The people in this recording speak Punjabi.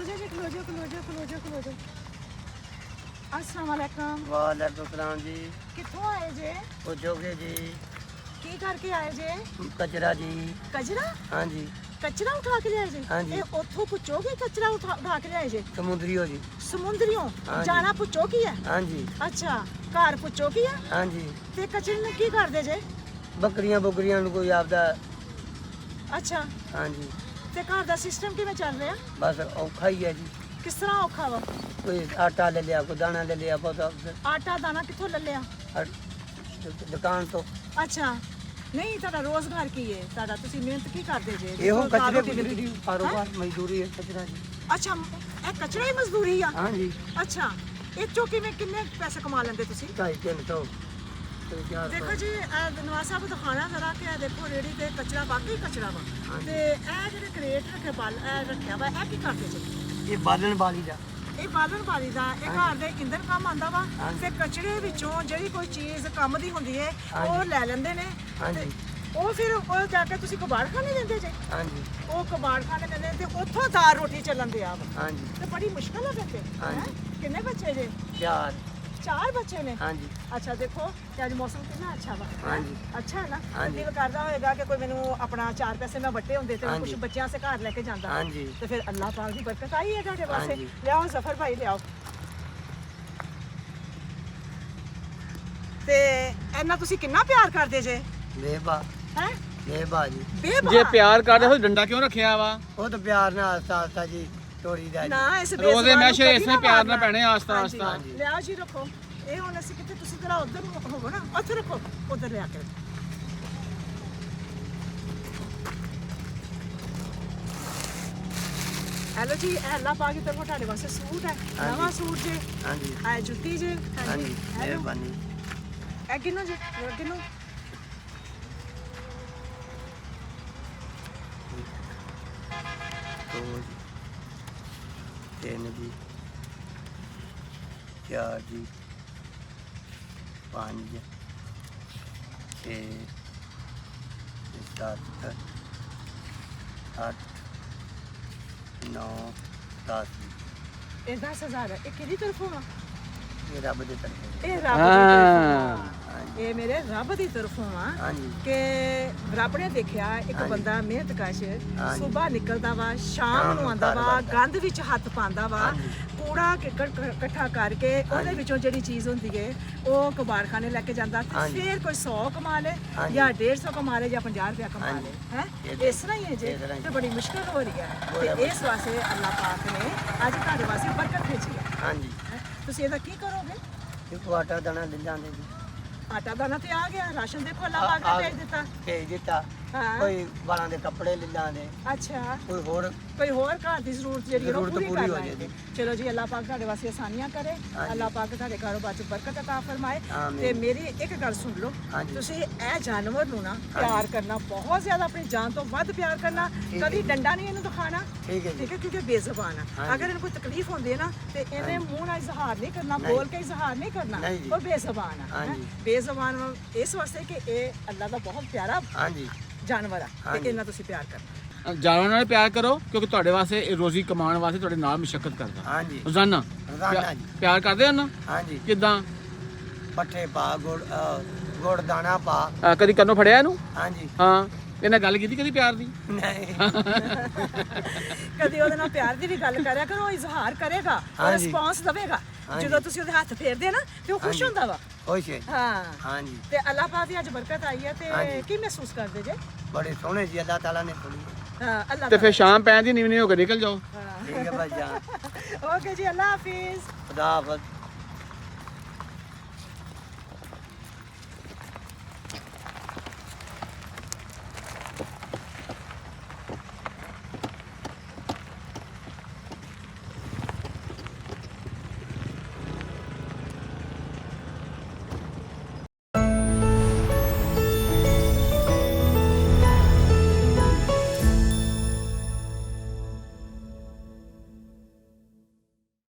जाओ जी, खलो जाओ, खलो जाओ, खलो जाओ, खलो जाओ। अस्सलाम वालेकुम। वालेकुम सलाम जी। कित्थों आए जे? पूछोगे जी। की करके आए जे? कचरा जी। कचरा? हाँ जी। कचरा उठा के लियाए जे? हाँ जी। ਇਹ ਉੱਥੋਂ ਪੁੱਛੋ ਕਿ ਕਚਰਾ ਉਠਾ ਕੇ ਲਿਆਏ ਜੇ? समुद्री हो जी। ਸਮੁੰਦਰੀਓਂ हाँ जी। ਜਾਣਾ ਪੁੱਛੋ ਕੀ ਹੈ? हाँ जी। ਅੱਛਾ ਘਰ ਪੁੱਛੋ ਕੀ ਹੈ? हाँ जी। ਤੇ ਕਚਰੇ ਨੂੰ ਕੀ ਕਰਦੇ ਜੇ? बकरियां बुकरियां ਨੂੰ कोई आपदा। ਅੱਛਾ हाँ जी। ਤੇ ਘਰ ਦਾ ਸਿਸਟਮ ਕਿਵੇਂ ਚੱਲ ਰਿਹਾ? बस औखा ही है जी। ਕਿਸ ਤਰ੍ਹਾਂ ਔਖਾ ਵਾ? कोई आटा ले लिया, कोई दाना ले लिया, पौधा ਆਟਾ ਦਾਣਾ ਕਿੱਥੋਂ ਲੈ ਲਿਆ? दुकान तो ਅੱਛਾ ਨਹੀਂ ਤੁਹਾਡਾ ਰੋਜ਼ਗਾਰ ਕੀ ਹੈ? ਤੁਹਾਡਾ ਤੁਸੀਂ ਮਿਹਨਤ ਕੀ ਕਰਦੇ ਜੇ? ਇਹੋ ਜਿੱਥੋਂ कचरे ਰੋਟੀ गुजरी ਮਿਲਦੀ? दी कारोबार मजदूरी है कचरा जी। ਅੱਛਾ ਇਹ ਕਚਰਾ ਹੀ ਮਜ਼ਦੂਰੀ ਆ? हाँ जी। ਅੱਛਾ ਇਹ ਚੋਂ ਕਿਵੇਂ ਕਿੰਨੇ ਪੈਸੇ ਕਮਾ ਲੈਂਦੇ ਤੁਸੀਂ? 250-300 ਦੇਖੋ ਜੀ ਨਵਾਜ਼ ਸਾਹਿਬ ਦਿਖਾਣਾ ਜ਼ਰਾ ਕਿ ਇਹ ਦੇਖੋ ਰੇੜੀ ਤੇ ਕਚਰਾ ਵਾਕਈ ਕਚਰਾ ਵਾ ਹਾਂਜੀ। ਤੇ ਇਹ ਜਿਹੜੇ ਕ੍ਰੇਟ ਰੱਖੇ ਬਲ ਇਹ ਰੱਖਿਆ ਵਾ ਇਹ ਕੀ ਕਰਦੇ ਜੀ? ये बालन बाली दा। ਇਹ ਬਾਲਣ ਬਾਰੀ ਦਾ ਇਹ ਘਰ ਦੇ ਇੰਧਨ ਕੰਮ ਆਂਦਾ ਵਾ ਹਾਂਜੀ। ਤੇ ਕਚਰੇ ਵਿੱਚੋਂ ਜਿਹੜੀ ਕੋਈ ਚੀਜ਼ ਕੰਮ ਦੀ ਹੁੰਦੀ ਹੈ ਉਹ ਹਾਂਜੀ। ਲੈ ਲੈਂਦੇ ਨੇ हाँ ਤੇ जी। ਉਹ ਫਿਰ ਉਹ ਜਾ ਕੇ ਤੁਸੀਂ ਕਬਾੜਖਾਨੇ ਦਿੰਦੇ ਜੇ? हाँ जी। ਉਹ ਕਬਾੜਖਾਨੇ ਦਿੰਦੇ ਤੇ ਉੱਥੋਂ ਦਾਲ ਰੋਟੀ ਚੱਲਣ ਦਿਆ ਵਾ हाँ जी। ਤੇ ਬੜੀ ਮੁਸ਼ਕਲ ਆ ਫਿਰ ਤੇ ਹਾਂਜੀ। ਹੈਂ? ਕਿੰਨੇ ਬੱਚੇ ਜੇ? 4। 4 ਬੱਚੇ ਨੇ? हाँ जी। ਅੱਛਾ ਦੇਖੋ ਕਿ ਅੱਜ ਮੌਸਮ ਕਿੰਨਾ ਅੱਛਾ ਵਾ ਹਾਂਜੀ। ਅੱਛਾ ਹੈ ਨਾ ਹਾਂਜੀ। ਦਿਲ ਕਰਦਾ ਹੋਏਗਾ ਕਿ ਕੋਈ ਮੈਨੂੰ ਆਪਣਾ 4 ਪੈਸੇ ਮੈਂ ਵੱਟੇ ਹੁੰਦੇ ਤੇ ਹਾਂਜੀ। ਕੁਝ ਬੱਚਿਆਂ ਸੇ ਘਰ ਲੈ ਕੇ ਜਾਂਦਾ हाँ जी। ਤੇ ਫਿਰ ਅੱਲਾਹ ਪਾਕ ਦੀ ਬਰਕਤ ਆਈ ਹੈ ਤੁਹਾਡੇ ਵਾਸਤੇ ਹਾਂਜੀ। ਲਿਆਓ ਜ਼ਫਰ ਭਾਈ ਲਿਆਓ ਤੇ ਇਹਨਾਂ ਤੁਸੀਂ ਕਿੰਨਾ ਪਿਆਰ ਕਰਦੇ ਜੇ बेबा। ਹੈ बेबा जी। ਬੇਬਾ ਜੇ ਪਿਆਰ ਕਰਦੇ ਹੋ ਡੰਡਾ ਕਿਉਂ ਰੱਖਿਆ ਵਾ? वो तो प्यार ना आस्ता आस्ता जी चोरी दा ਨਾ जी। ਇਸ ਰੋਜ਼ੇ ਬੇਜ਼ੁਬਾਨ ਨੂੰ ਮੈਸ਼ਰ ਕਦੀ ਇਸਨੇ ਨਾ ਪਿਆਰ ਨਾਲ ਮਾਰਨਾ। ਪੈਣੇ ਆਸਤਾ ਹਾਂਜੀ, ਆਸਤਾ। ਹਾਂਜੀ। ਲਿਆਓ ਜੀ ਰੱਖੋ ਇਹ ਹੁਣ ਅਸੀਂ ਕਿਤੇ ਤੁਸੀਂ ਜਰਾ ਉਧਰ ਹੋਵੋ ਨਾ ਉੱਥੇ ਰੱਖੋ ਉਧਰ ਲਿਆ ਕੇ ਰੱਖੋ। ਹੈਲੋ ਜੀ ਇਹ ਅੱਲਾਹ ਪਾਕ ਦੀ ਤਰਫੋਂ ਤੁਹਾਡੇ ਵਾਸਤੇ ਸੂਟ ਹੈ ਹਾਂਜੀ। ਨਵਾਂ ਸੂਟ ਜੇ हाँ जी। ਇਹ ਜੁੱਤੀ ਜੇ हाँ जी। ਹੈਲੋ मेहरबानी। ਇਹ ਕਿੰਨੂ ਜੇ ਕਿੰਨੂ दो जी। 3 जी। 4 जी। 5 6 7 8 9 10 जी। ਇਹ 10,000 ਹੈ ਇਹ ਕਿਹਦੀ ਤਰਫੋਂ ਆ? ये रब दे तरफ। ਇਹ ਰੱਬ ਦੀ ਤਰਫੋਂ ਆ हाँ जी। ਇਹ ਮੇਰੇ ਰੱਬ ਦੀ ਤਰਫੋਂ ਆ हाँ जी। ਕਿ ਰੱਬ ਨੇ ਦੇਖਿਆ ਇੱਕ ਹਾਂਜੀ। ਬੰਦਾ ਮਿਹਨਤਕਸ਼ ਹਾਂਜੀ। ਸਵੇਰ ਨਿਕਲਦਾ ਵਾ ਸ਼ਾਮ ਸ਼ਾਮ ਨੂੰ ਨੂੰ ਆਂਦਾ ਘਰ ਵਾ ਵੜਦਾ। ਗੰਦ ਵਿੱਚ ਹੱਥ ਪਾਉਂਦਾ ਵਾ ਹਾਂਜੀ। ਕੂੜਾ ਇਕੱਠਾ ਕਰਕੇ ਉਹਦੇ ਹਾਂਜੀ। ਵਿੱਚੋਂ ਜਿਹੜੀ ਚੀਜ਼ ਹੁੰਦੀ ਹੈ ਉਹ ਕਬਾੜਖਾਨੇ ਲੈ ਕੇ ਜਾਂਦਾ ਤੇ ਹਾਂਜੀ। ਫਿਰ ਕੋਈ 100 ਕਮਾ ਲੇ ਹਾਂਜੀ। ਜਾਂ 150 ਕਮਾ ਲੇ ਜਾਂ 50 ਰੁਪਇਆ ਕਮਾ ਹਾਂਜੀ। ਲੇ ਹੈ ਇਹ- ਇਸ ਤਰ੍ਹਾਂ ਹੀ ਹੈ ਜੇ ਇਸ ਤਰ੍ਹਾਂ ਹੀ। ਤੇ ਬੜੀ ਮੁਸ਼ਕਲ ਹੋ ਰਹੀ ਹੈ ਬੜਾ ਤੇ ਇਸ ਵਾਸਤੇ ਅੱਲਾਹ ਪਾਕ ਨੇ ਅੱਜ ਤੁਹਾਡੇ ਵਾਸਤੇ ਬਰਕਤ ਭੇਜੀ ਹੈ हाँ जी। ਹੈਂ। ਤੁਸੀਂ ਇਹਦਾ ਕੀ ਕਰੋਗੇ? एक आटा दाना ले जाते जी। ਆਟਾ ਦਾਣਾ ਤੇ ਆ ਗਿਆ ਰਾਸ਼ਨ ਦੇਖੋ ਅੱਲਾਹ ਆ- ਪਾਕ ਨੇ ਆ- ਭੇਜ ਦਿੱਤਾ भेज दिता। ਹਾਂ कोई बालों के कपड़े ले जाते, ਅੱਛਾ कोई होर। ਕੋਈ ਹੋਰ ਘਰ ਦੀ ਜ਼ਰੂਰਤ ਜਿਹੜੀ ਹੈ ਉਹ ਜ਼ਰੂਰਤ ਪੂਰੀ ਪੂਰੀ ਕਰ ਹੋ ਲਾਂਗੇ ਜਾਏਗੀ। ਚਲੋ ਜੀ ਅੱਲਾਹ ਪਾਕ ਤੁਹਾਡੇ ਵਾਸਤੇ ਆਸਾਨੀਆਂ ਕਰੇ ਹਾਂਜੀ। ਅੱਲਾਹ ਪਾਕ ਤੁਹਾਡੇ ਕਾਰੋਬਾਰ 'ਚ ਬਰਕਤ عطا ਫਰਮਾਏ ਆਮੀਨ। ਤੇ ਮੇਰੀ ਇੱਕ ਗੱਲ ਸੁਣ ਲਓ ਹਾਂਜੀ। ਤੁਸੀਂ ਇਹ ਜਾਨਵਰ ਨੂੰ ਨਾ ਪਿਆਰ ਕਰਨਾ ਬਹੁਤ ਜ਼ਿਆਦਾ ਆਪਣੀ ਜਾਨ ਤੋਂ ਵੱਧ ਪਿਆਰ ਕਰਨਾ ਠੀਕ ਕਦੀ ਹੈ। ਡੰਡਾ ਨਹੀਂ ਇਹਨੂੰ ਦਿਖਾਣਾ ठीक है जी। ਠੀਕ ਹੈ ਕਿਉਂਕਿ ਬੇਜ਼ਬਾਨ ਆ ਹਾਂਜੀ। ਅਗਰ ਇਹਨੂੰ ਕੋਈ ਤਕਲੀਫ ਹੁੰਦੀ ਹੈ ਨਾ ਤੇ ਇਹਨੇ ਮੂੰਹ ਨਾਲ ਇਜ਼ਹਾਰ ਨਹੀਂ ਕਰਨਾ ਨਹੀਂ। ਬੋਲ ਕੇ ਇਜ਼ਹਾਰ ਨਹੀਂ ਕਰਨਾ ਨਹੀਂ ਜੀ। ਉਹ ਬੇਜ਼ਬਾਨ ਆ ਹੈਂ। ਹਾਂਜੀ। ਬੇਜ਼ਬਾਨ ਇਸ ਵਾਸਤੇ ਕਿ ਇਹ ਅੱਲਾਹ ਦਾ ਬਹੁਤ ਪਿਆਰਾ हाँ जी। ਜਾਨਵਰ ਆ ਤੇ ਹਾਂਜੀ। ਇਹਨਾਂ ਤੁਸੀਂ ਪਿਆਰ ਕਰਨਾ ਜਾਨਵਰਾਂ ਨਾਲ ਪਿਆਰ ਕਰੋ ਕਿਉਂਕਿ ਤੁਹਾਡੇ ਵਾਸਤੇ ਇਹ ਰੋਜ਼ੀ ਕਮਾਉਣ ਵਾਸਤੇ ਤੁਹਾਡੇ ਨਾਲ ਮੁਸ਼ਕਲ ਕਰਦਾ हाँ जी। ਰੋਜ਼ਾਨਾ रोजाना जी। ਪਿਆਰ ਕਰਦੇ ਹੋ ਨਾ हाँ जी। ਕਿਦਾਂ? पट्ठे पा, गुड़ दाना पा। ਕਦੀ ਕੰਨੋਂ ਫੜਿਆ ਇਹਨੂੰ? हाँ जी। ਹਾਂ ਇਹਨਾਂ ਗੱਲ ਕੀਤੀ ਕਦੀ ਪਿਆਰ ਦੀ? नहीं। ਕਦੀ ਉਹਦੇ ਨਾਲ ਪਿਆਰ ਦੀ ਵੀ ਗੱਲ ਕਰਿਆ ਕਰੋ ਉਹ ਇਜ਼ਹਾਰ ਕਰੇਗਾ ਉਹ ਹਾਂਜੀ। ਰਿਸਪੌਂਸ ਦੇਵੇਗਾ ਹਾਂਜੀ। ਜਦੋਂ ਤੁਸੀਂ ਉਹਦੇ ਹੱਥ ਫੇਰਦੇ ਨਾ ਤੇ ਉਹ ਖੁਸ਼ ਹਾਂਜੀ। ਹੁੰਦਾ ਵਾ खुश है। ਹਾਂ हाँ जी। ਤੇ ਅੱਲਾਹ ਪਾਕ ਦੀ ਅੱਜ ਬਰਕਤ ਆਈ ਹੈ ਤੇ ਹਾਂਜੀ। ਕੀ ਮਹਿਸੂਸ ਕਰਦੇ ਜੇ? बड़े सोने जी अल्लाह ताला ने सुनी। ਹਾਂ ਅੱਲਾਹ ਤੇ ਫਿਰ ਸ਼ਾਮ ਪੈਣ ਦੀ ਨੀਵੀਂ ਹੋ ਕੇ ਨਿਕਲ ਜਾਓ। ठीक है भाई जान। ਓਕੇ ਜੀ ਅੱਲਾਹ ਹਾਫਿਜ਼ खुदा हाफिज।